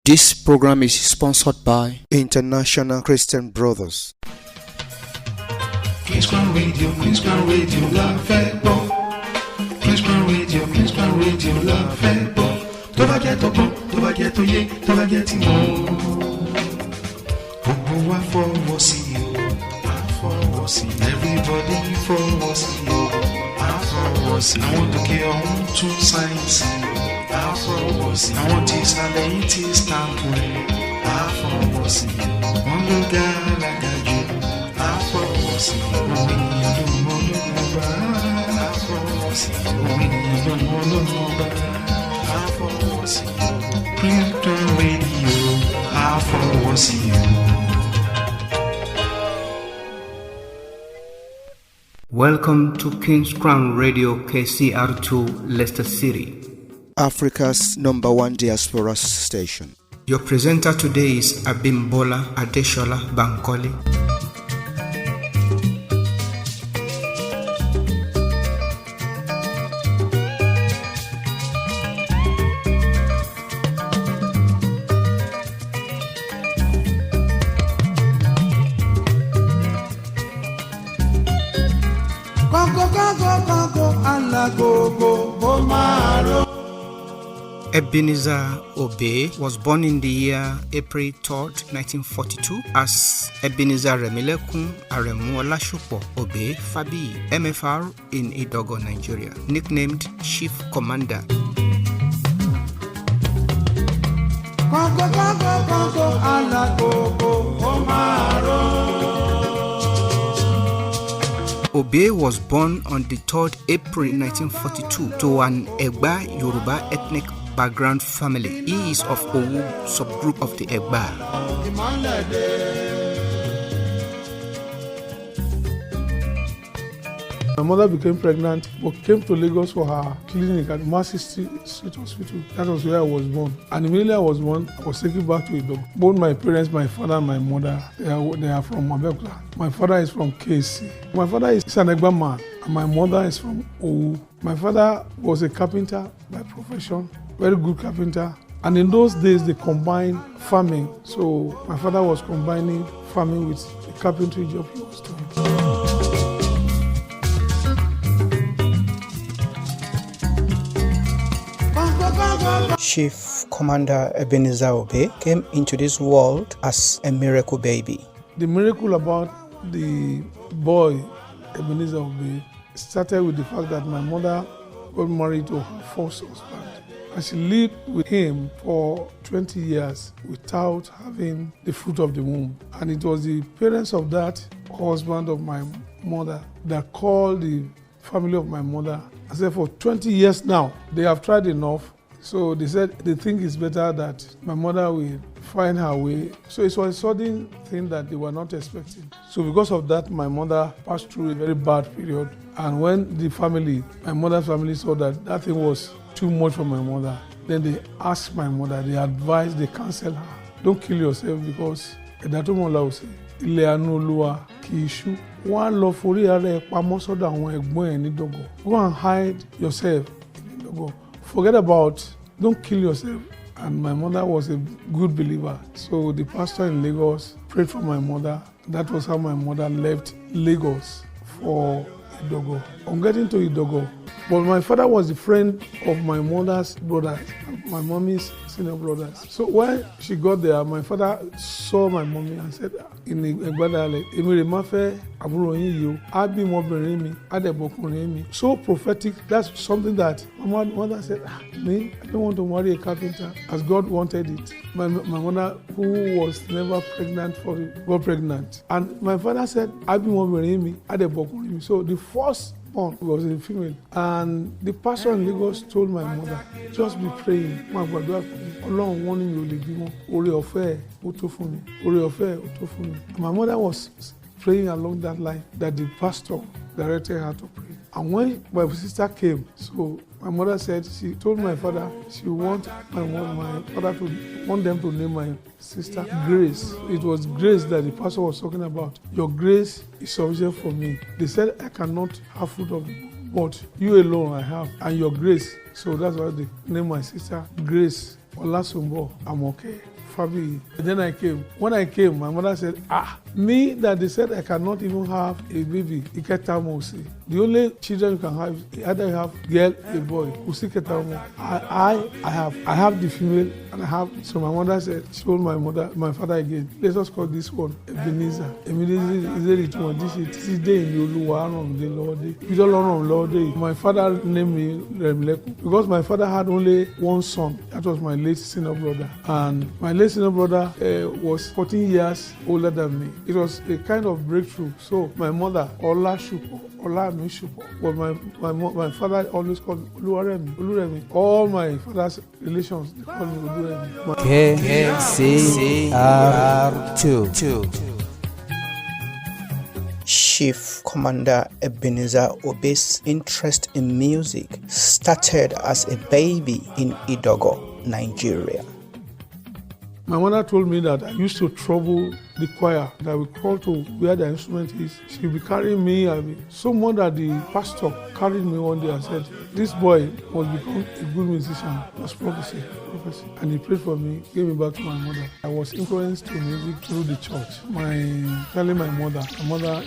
This program is sponsored by International Christian Brothers. King's Crown Radio, la fẹ́ gbọ́. King's Crown Radio, la fẹ́ gbọ́. Tó bá jẹ́ tọgbọ́n, tó bá jẹ́ tóyé, tó bá jẹ́ tìmọ̀. Gbogbo wa fọwọ́ sí i o, a fọwọ́ sí i. Everybody fọwọ́ sí i o, a fọwọ́ sí i. Àwọn tòkè ọ̀hún tún sáyẹ́nsì o, a fọwọ́ sí i. Àwọn tí ìsàlẹ̀ yìí ti stamp rẹ̀, a fọwọ́ sí i. Wọ́n ló gàlágà jù, a fọwọ́ sí i. Òmìnira ló mọ́ lọ́wọ́ bá, a fọwọ́ sí i. Òmìnira ló mọ́ lọ́wọ́ bá, a fọwọ́ sí i. King's Crown Radio, a fọwọ́ sí i. Welcome to King's Crown Radio KCR2 Leicester City, Africa's #1 diaspora station. Your presenter today is Abi Sola Bankole. Ebenezer Obe was born in the year April 3rd, 1942 as Ebenezer Remilekun Aremu Olashopo Obe Fabiyi, MFR in Idogo, Nigeria, nicknamed Chief Commander. Obe was born on the 3rd April 1942 to an Egba Yoruba ethnic background family. He is of Owu subgroup of the Egba. My mother became pregnant but came to Lagos for her clinic at Mercy Street Hospital. That was where I was born. And immediately I was born, I was taken back to Idogo. Both my parents, my father and my mother, they are from Abeokuta. My father is from KC. My father is an Egba man and my mother is from Owu. My father was a carpenter by profession, very good carpenter. And in those days, they combined farming. So my father was combining farming with the carpentry job he was doing. Chief Commander Ebenezer Obe came into this world as a miracle baby. The miracle about the boy Ebenezer Obe started with the fact that my mother got married to her first husband. And she lived with him for 20 years without having the fruit of the womb. And it was the parents of that husband of my mother that called the family of my mother and said, for 20 years now, they have tried enough. So they said they think it's better that my mother will find her way. So it was a sudden thing that they were not expecting. So because of that, my mother passed through a very bad period. And when the family, my mother's family, saw that that thing was too much for my mother, then they asked my mother, they advised, they counseled her, don't kill yourself because Edatomola will say, ilé àánú Olúwa kì í ṣú. Wọ́n á lọ forí ara ẹ̀ pamọ́ sọ́dọ̀ àwọn ẹ̀gbọ́n ẹ̀ ní Ìdògò. Go and hide yourself in Ìdògò. Forget about, don't kill yourself. And my mother was a good believer. So the pastor in Lagos prayed for my mother. That was how my mother left Lagos for Ìdògò. On getting to Ìdògò, but my father was a friend of my mother's brothers, my mommy's senior brothers. So when she got there, my father saw my mommy and said, in Egbadale, Emire Mafe Aburo Yin Abi Mobìnrin mi, Adebokunrin mi. So prophetic, that's something that my mother said, me, I don't want to marry a carpenter as God wanted it. My mother, who was never pregnant, got pregnant. And my father said, Abi Mobìnrin mi, Adebokunrin mi. So the first one was a female. And the pastor in Lagos told my mother, just be praying. My brother, Ọlọ́run wọ́n ní mi ò lè bímọ. Oore ọ̀fẹ́ ó tó fún mi. Oore ọ̀fẹ́ ó tó fún mi. My mother was praying along that line that the pastor directed her to pray. And when my sister came, so my mother said, she told my father she want my father to want them to name my sister Grace. It was Grace that the pastor was talking about. Your grace is sufficient for me. They said I cannot have fruit of the womb, but you alone I have, and your grace. So that's why they named my sister Grace Olasumbo Amoke. Fabiyi. And then I came. When I came, my mother said, me that they said I cannot even have a baby, Iketamosi. The only children you can have is either you have girl or a boy. I have the female and I have. So my mother said, she told my father again, let us call this one Ebenezer. Ebenezer this is day in the Lord. My father named me Remileku because my father had only one son. That was my late senior brother. And my late senior brother was 14 years older than me. It was a kind of breakthrough. So my mother, Ola Mishupo, but my father always called Oluremi. All my father's relations, they call me Oluremi. KCR2. Chief Commander Ebenezer Obe's interest in music started as a baby in Idogo, Nigeria. My mother told me that I used to trouble the choir, that we call to where the instrument is. She would be carrying me. So much that the pastor carried me one day and said, this boy must become a good musician. It was prophecy. And he prayed for me, gave me back to my mother. I was influenced to music through the church. My mother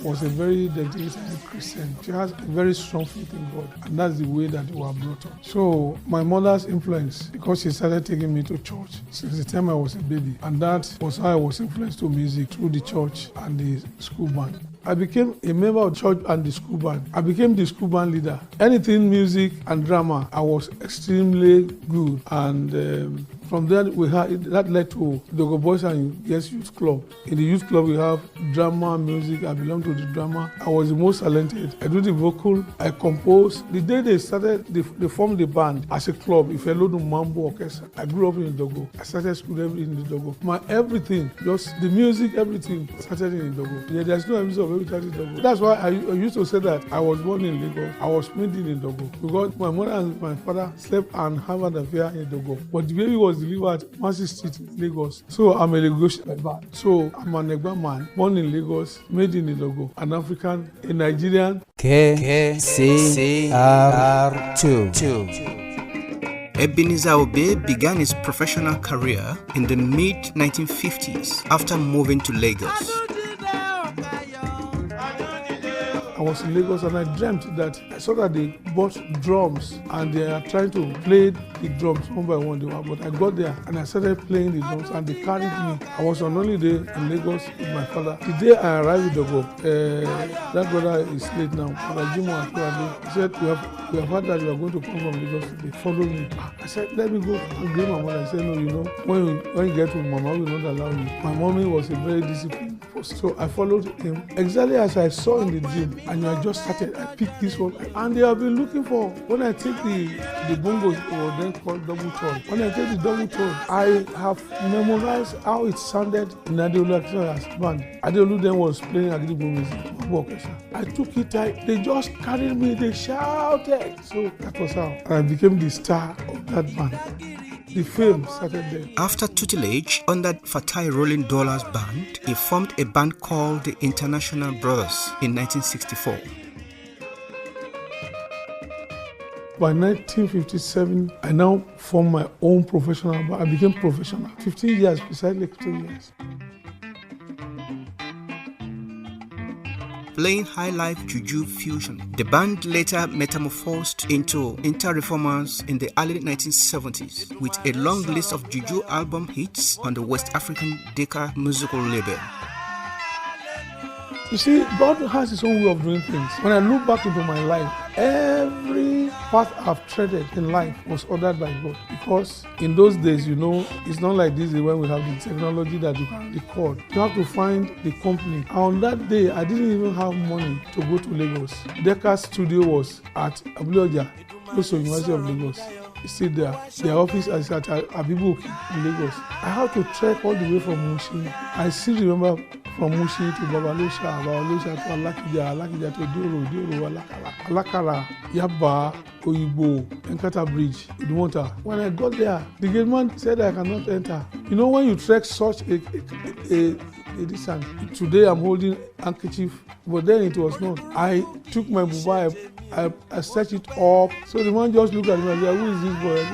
was a very dedicated Christian. She has a very strong faith in God, and that's the way that we were brought up. So my mother's influence, because she started taking me to church since the time I was a baby, and that was how I was influenced to music through the church and the school band. I became a member of church and the school band. I became the school band leader. Anything music and drama, I was extremely good. And from there, that led to the Boys and Girls Youth Club. In the youth club, we have drama, music. I belong to the drama. I was the most talented. I do the vocal. I compose. The day they started, they formed the band as a club, Ifelodun Mambo Orchestra. I grew up in Idogo. I started school in Idogo. My everything, just the music, everything started in Idogo. Yeah, there's no episode of everything in Idogo. That's why I used to say that I was born in Lagos. I was made in Idogo because my mother and my father slept and had an affair in Idogo. But the baby was delivered at Massey Street, Lagos. So I'm a Lagosian by birth. So I'm an Egba man, born in Lagos, made in Idogo, an African, a Nigerian. KCR2. Ebenezer Obe began his professional career in the mid-1950s after moving to Lagos. I was in Lagos and I dreamt that I saw that they bought drums and they are trying to play the drums one by one. But I got there and I started playing the drums and they carried me. I was on holiday in Lagos with my father. The day I arrived in Dogo, that brother is late now. He said, we have heard that you are going to come from Lagos today. Follow me. I said, let me go and greet my mother. I said, no, when you get to Mama, we will not allow you. My mommy was a very disciplined person. So I followed him exactly as I saw in the dream. And I just started, I picked this one. And they have been looking for, when I take the bongos, or then called double tone. When I take the double tone, I have memorized how it sounded in Adeolu band. Adeolu then was playing Agribo music. I took it, they just carried me, they shouted. So that was how I became the star of that band. The fame started there. After tutelage under Fatai Rolling Dollars Band, he formed a band called the International Brothers in 1964. By 1957, I now formed my own professional band. I became professional. 15 years, precisely 15 years. Playing high-life juju fusion, the band later metamorphosed into Inter-Reformers in the early 1970s with a long list of juju album hits on the West African Decca musical label. You see, God has his own way of doing things. When I look back into my life, every path I've treaded in life was ordered by God. Because in those days, it's not like this when we have the technology that you can record. You have to find the company. And on that day, I didn't even have money to go to Lagos. Decca's studio was at Abuja, close to University of Lagos. It's still there. Their office is at Abibu in Lagos. I had to trek all the way from Mushin. I still remember from Mushin to Babalosha to Alakija to Doro, Alakara, Yaba, Oyibo, Enkata Bridge, Udumota. When I got there, the gate man said I cannot enter. When you trek such a distance, today I'm holding handkerchief, but then it was not. I took my mobile, I set it up. So the man just looked at me and said, who is this boy?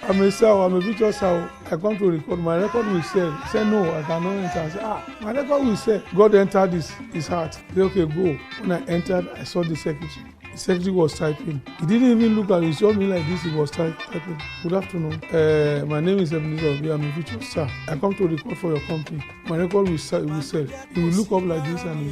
I I'm a star, I'm a future star. I come to record, my record will sell. He said, no, I cannot enter. I said, my record will sell. God entered his heart. He said, okay, go. When I entered, I saw the secretary. The secretary was typing. He didn't even look at me. He showed me like this. He was typing. Good afternoon. My name is Ebenezer. I'm a future star. I come to record for your company. My record will sell. He will look up like this and he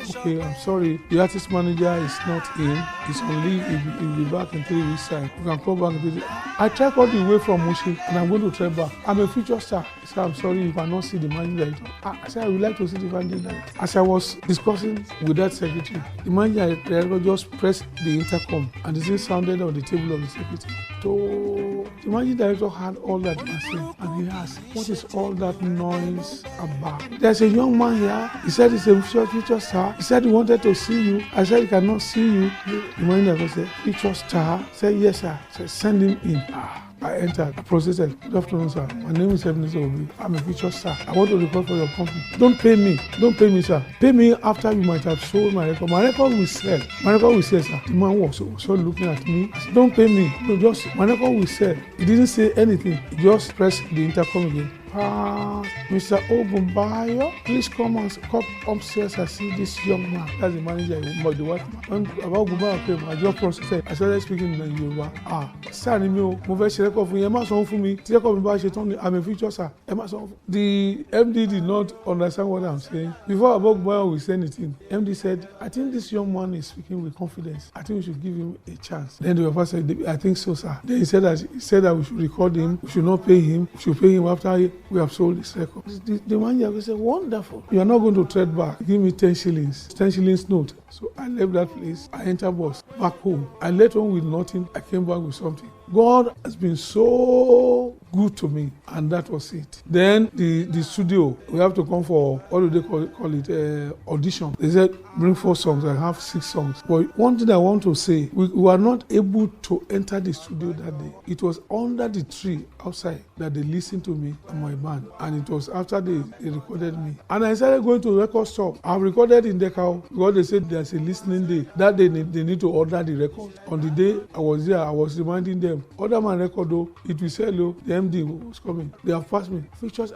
said, okay, I'm sorry. The artist manager is not in. He's on leave. He'll be back in 3 weeks' time. You can come back in 3 weeks. I track all the way from Mushi and I'm going to try back. I'm a future star. He said, I'm sorry, you cannot see the managing director. I said, I would like to see the managing director. As I was discussing with that secretary, the managing director just pressed the intercom and the thing sounded on the table of the secretary. So the managing director had all that saying and he asked, what is all that noise about? There's a young man here. He said he's a future star. He said he wanted to see you. I said he cannot see you. The managing director said, future star? I said, yes, sir. I said, send him in. I entered. I processed. Good afternoon, sir. My name is Ebenezer. I'm a future star. I want to record for your company. Don't pay me. Don't pay me, sir. Pay me after you might have sold my record. My record will sell. My record will sell, sir. The man was so looking at me. I said, don't pay me. No, just my record will sell. He didn't say anything. He just pressed the intercom again. Mr. Ogunbayo, please come upstairs and see this young man. That's the manager, the white man. When about Ogunbayo came, I just processed. I started speaking in Yoruba. Sir, mo fẹ́ ṣe record fún yín, ẹ má sọ fún mi. Tí record mi bá ṣe tán, I'm a future sir. Ẹ má sọ fún. The MD did not understand what I'm saying. Before Ogunbayo will say anything, MD said, I think this young man is speaking with confidence. I think we should give him a chance. Then the officer said, I think so, sir. Then he said that we should record him. We should not pay him. We should pay him after we have sold this record. The manager said, wonderful. You are not going to trade back. Give me 10 shillings. 10 shillings note. So I left that place. I entered bus back home. I left home with nothing. I came back with something. God has been so good to me, and that was it. Then the studio, we have to come for, what do they call it, audition. They said, bring 4 songs, I have 6 songs. But one thing I want to say, we were not able to enter the studio that day. It was under the tree outside that they listened to me and my band, and it was after they recorded me. And I started going to record store. I've recorded in Dekau because they said there's a listening day. That day they need to order the record. On the day I was there, I was reminding them, order my record though, it will sell though. The MD was coming. They have passed me. Features,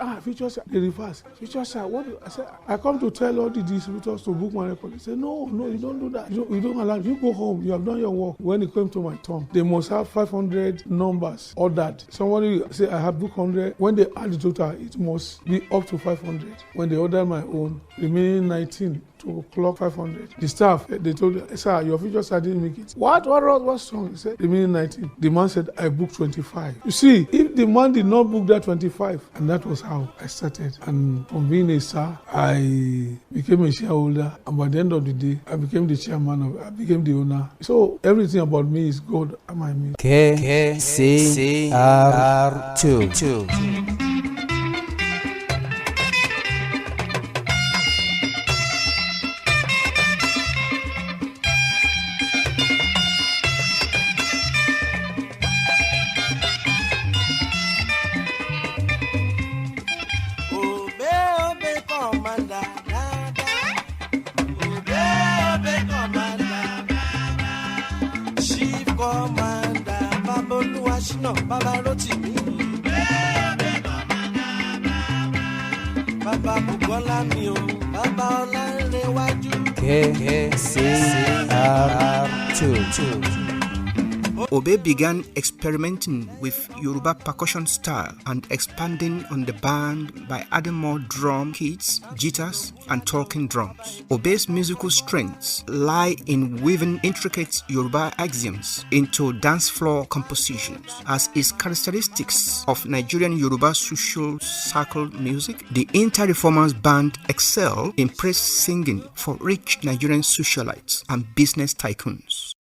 they reverse. Features, what do you? I said, I come to tell all the distributors to book my record. They said, no, you don't do that. You don't allow. You go home. You have done your work. When it came to my turn, they must have 500 numbers ordered. Somebody say I have booked 100. When they add the total, it must be up to 500. When they order my own, remaining 19. To clock 500. The staff, they told me, sir, your future star didn't make it. What song? He said, remaining 19. The man said, I booked 25. You see, if the man did not book that 25, and that was how I started. And from being a star, I became a shareholder. And by the end of the day, I became the chairman I became the owner. So everything about me is God and my me. KCR2. Baba Rotimi, Baba Bukola mi o, Baba Ọlánrewájú. KCR2. Obe began experimenting with Yoruba percussion style and expanding on the band by adding more drum kits, guitars, and talking drums. Obe's musical strengths lie in weaving intricate Yoruba axioms into dance floor compositions. As is characteristics of Nigerian Yoruba social circle music, the Inter-Reformers band excel in praise singing for rich Nigerian socialites and business tycoons.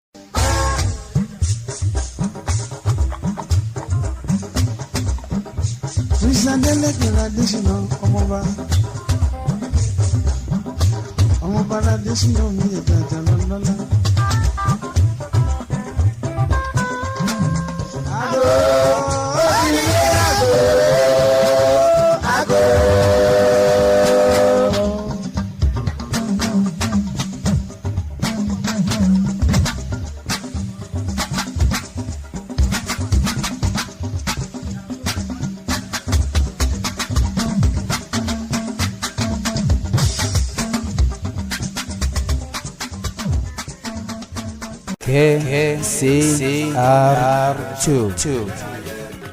Ọmọba Adésínà mi ìdájà lọ́lọ́lá. KCR2.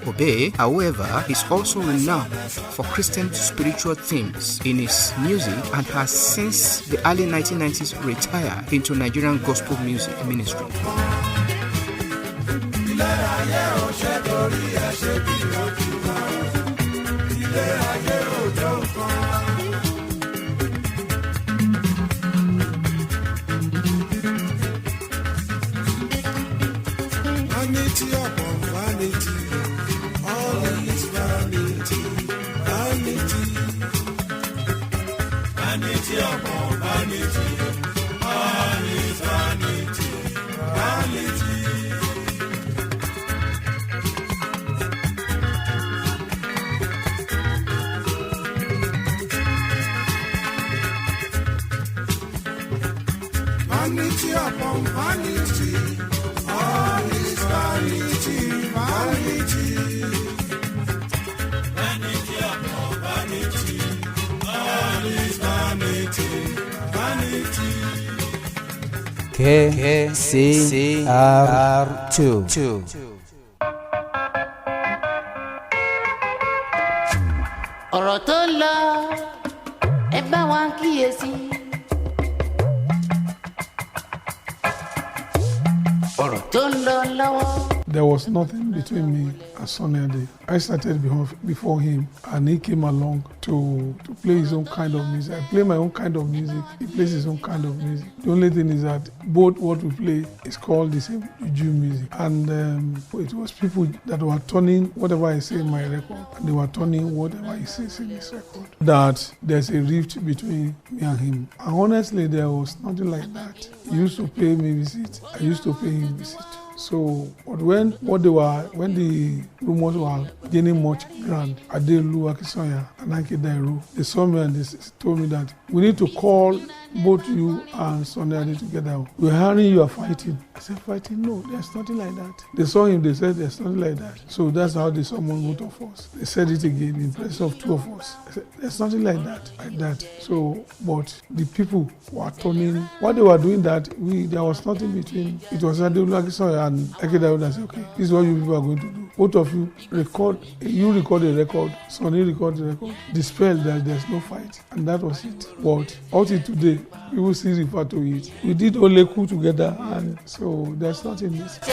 Obe, however, is also renowned for Christian spiritual themes in his music and has since the early 1990s retired into Nigerian gospel music ministry. Vanity upon vanity, all is vanity, vanity. Vanity upon vanity, all is vanity, vanity. Vanity upon vanity, all is vanity, vanity. Vanity upon vanity, all is vanity, vanity. KCR2. ọ̀rọ̀ tó ń lọ ẹ bá wa kíyèsí. ọ̀rọ̀ tó ń lọ lọ́wọ́. There was nothing between me and Sunny Ade. I started before him, and he came along to play his own kind of music. I play my own kind of music. He plays his own kind of music. The only thing is that both what we play is called the same Juju music. And it was people that were turning whatever I say in my record, and they were turning whatever he says in his record. That there's a rift between me and him. And honestly, there was nothing like that. He used to pay me visit. I used to pay him visit. So, but when the rumors were gaining much ground, Adelu Akisonya and Ake Dairo, they saw me and they told me that we need to call both you and Sunny Ade together. We're hearing you are fighting. I said, fighting? No, there's nothing like that. They saw him, they said there's nothing like that. So that's how they summoned both of us. They said it again in place of two of us. I said, there's nothing like that. So, but the people were turning, what they were doing that, there was nothing between, it was Adelu Akisonya and Ake Dairo that said, okay, this is what you people are going to do. Both of you record a record, Sunny record a record, dispel that there's no fight. And that was it. But until today, people still refer to it. We did Oleku together, and so there's nothing missing.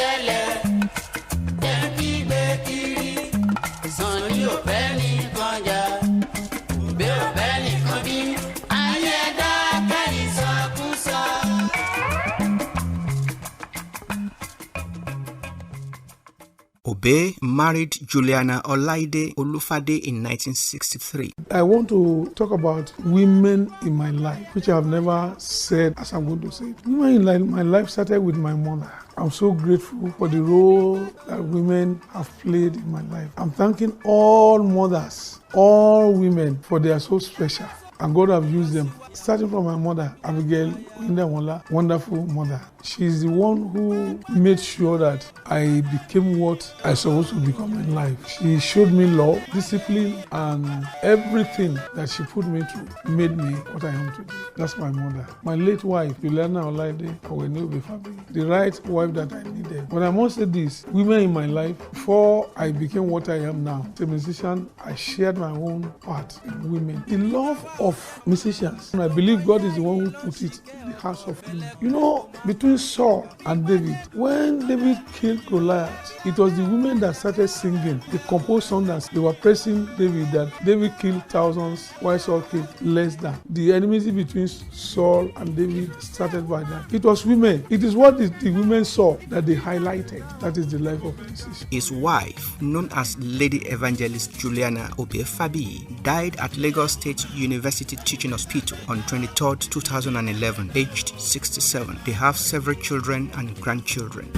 Obe married Juliana Olaide Olufade in 1963. I want to talk about women in my life, which I have never said as I'm going to say it. Women in my life started with my mother. I'm so grateful for the role that women have played in my life. I'm thanking all mothers, all women, for they are so special. And God have used them. Starting from my mother, Abigail Indamola, wonderful mother. She's the one who made sure that I became what I supposed to become in life. She showed me love, discipline, and everything that she put me through made me what I am today. That's my mother. My late wife, Juliana Olaide Fabiyi, the right wife that I needed. But I must say this, women in my life, before I became what I am now, as a musician, I shared my own part in women. The love of musicians, I believe God is the one who put it in the hearts of women. You know, between Saul and David, when David killed Goliath, it was the women that started singing. They composed songs that they were praising David, that David killed thousands, while Saul killed less than. The enmity between Saul and David started by that. It was women. It is what the women saw that they highlighted. That is the life of musicians. His wife, known as Lady Evangelist Juliana Obe Fabiyi, died at Lagos State University Teaching Hospital on 23rd, 2011, aged 67. They have several children and grandchildren.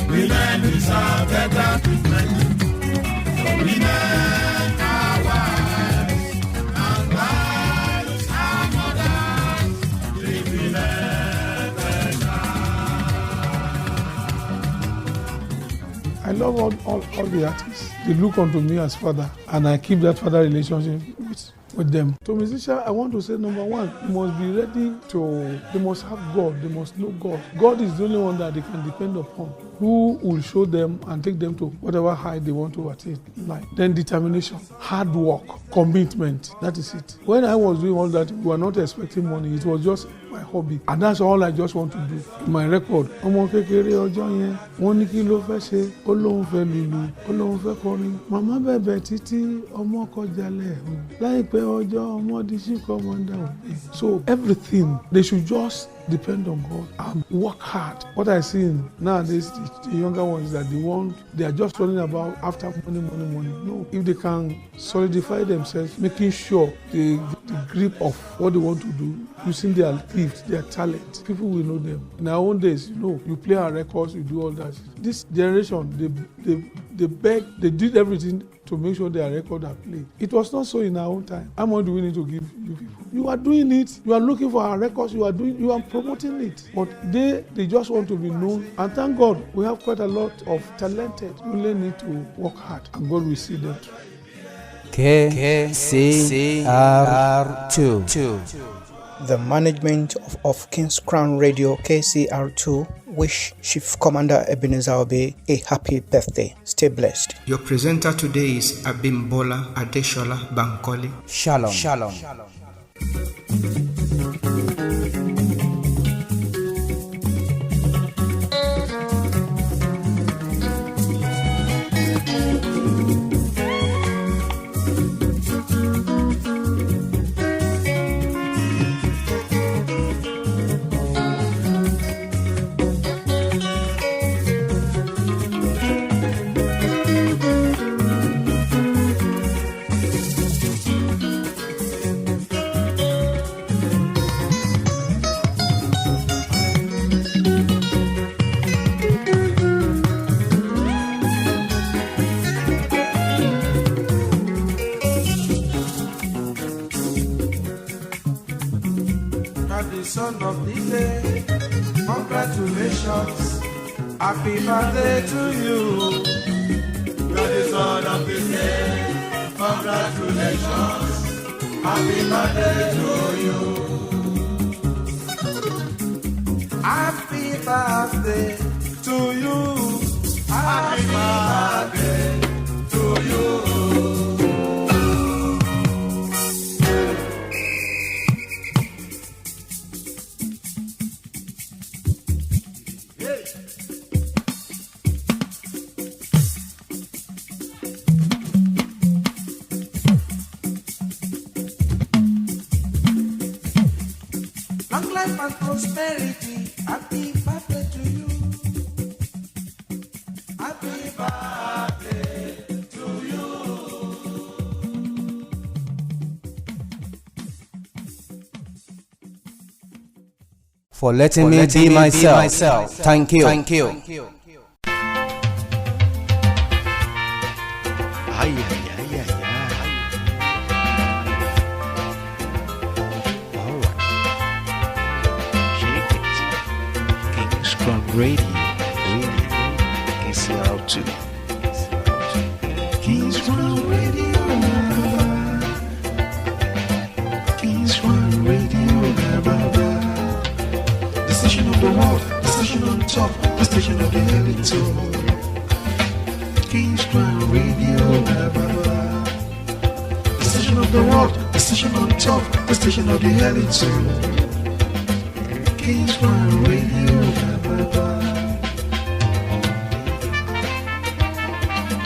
Women deserve better treatment. Women are wives, and wives are mothers. Treat women better. I love all the artists. They look unto me as father, and I keep that father relationship with them. To musicians, I want to say, number one, you must be ready they must have God, they must know God. God is the only one that they can depend upon, who will show them and take them to whatever height they want to attain in life. Then determination, hard work, commitment, that is it. When I was doing all that, we were not expecting money, it was just my hobby, and that's all I just want to do. My record, ọmọ kékeré ọjọ́ yẹn, wọ́n ní kí ló fẹ́ ṣe, ó lóun fẹ́ lùlù, ó lóun fẹ́ kọrin. Màmá bẹ̀bẹ̀ títí ọmọ kọjá lẹ́hùn, láìpẹ́ ọjọ́ ọmọ di chief commander òbí. So everything, they should just depend on God and work hard. What I see nowadays, the younger ones, that they are just running about after money. No, if they can solidify themselves, making sure the grip of what they want to do, using their gift, their talent, people will know them. In our own days, you play our records, you do all that. This generation, they beg, they did everything to make sure their records are played. It was not so in our own time. How much do we need to give you people? You are doing it. You are looking for our records. You are promoting it. But they just want to be known. And thank God, we have quite a lot of talented. We only need to work hard, and God will see them through. KCR2. The management of King's Crown Radio KCR2 wish Chief Commander Ebenezer Obe a happy birthday. Stay blessed. Your presenter today is Abi Sola Bankole. Shalom. The son of the day, congratulations, happy birthday to you. You are the son of the day, congratulations, happy birthday to you. Happy birthday to you, happy birthday to you. Long life and prosperity, happy birthday to you. Happy birthday to you. For letting me be myself. Thank you. Ay. All right. Shake it. King's Crown Radio. KCR2. King's Crown Radio. King's Crown Radio. The station of the world, the station on top, the station of the elite. King's Crown Radio. The station of the world, the station on top, the station of the elite. King's Crown Radio.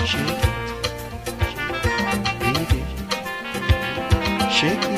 Shake it, baby. Shake it.